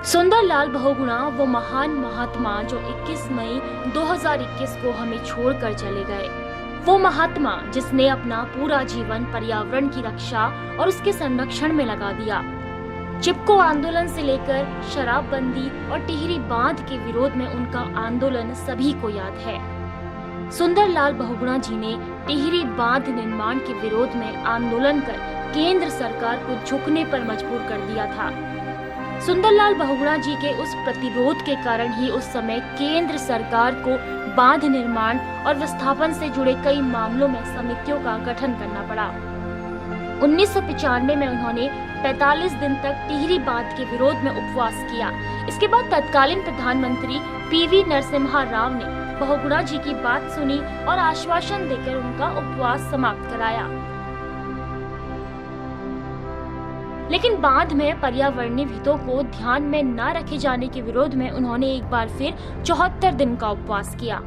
सुंदरलाल बहुगुणा वो महान महात्मा जो 21 मई 2021 को हमें छोड़कर चले गए। वो महात्मा जिसने अपना पूरा जीवन पर्यावरण की रक्षा और उसके संरक्षण में लगा दिया। चिपको आंदोलन से लेकर शराबबंदी और टिहरी बांध के विरोध में उनका आंदोलन सभी को याद है। सुंदरलाल बहुगुणा जी ने टिहरी बांध निर्माण के विरोध में आंदोलन कर केंद्र सरकार को झुकने पर मजबूर कर दिया था। सुंदरलाल बहुगुणा जी के उस प्रतिरोध के कारण ही उस समय केंद्र सरकार को बांध निर्माण और विस्थापन से जुड़े कई मामलों में समितियों का गठन करना पड़ा। 1995 में उन्होंने 45 दिन तक टिहरी बांध के विरोध में उपवास किया। इसके बाद तत्कालीन प्रधानमंत्री पीवी नरसिम्हा राव ने बहुगुणा जी की बात सुनी और आश्वासन देकर उनका उपवास समाप्त कराया। लेकिन बाद में पर्यावरणीय हितों को ध्यान में न रखे जाने के विरोध में उन्होंने एक बार फिर 74 दिन का उपवास किया।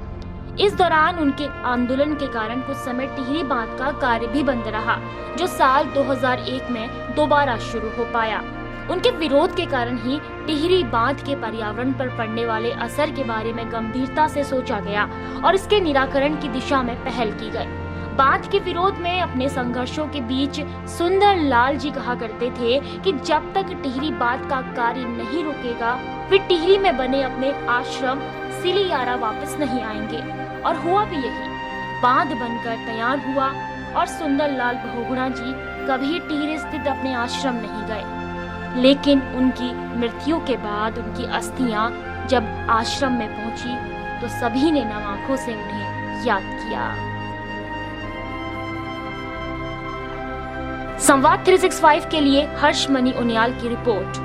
इस दौरान उनके आंदोलन के कारण कुछ समय टिहरी बांध का कार्य भी बंद रहा, जो साल 2001 में दोबारा शुरू हो पाया। उनके विरोध के कारण ही टिहरी बांध के पर्यावरण पर पड़ने वाले असर के बारे में गंभीरता से सोचा गया और इसके निराकरण की दिशा में पहल की गई। बांध के विरोध में अपने संघर्षों के बीच सुंदरलाल जी कहा करते थे कि जब तक टिहरी बांध का कार्य नहीं रुकेगा, वे टिहरी में बने अपने आश्रम सिलियारा वापस नहीं आएंगे। और हुआ भी यही, बांध बनकर तैयार हुआ और सुंदरलाल बहुगुणा जी कभी टिहरी स्थित अपने आश्रम नहीं गए। लेकिन उनकी मृत्यु के बाद उनकी अस्थियां जब आश्रम में पहुंची तो सभी ने नम आंखों से उन्हें याद किया। संवाद 365 के लिए हर्ष मनी उनियाल की रिपोर्ट।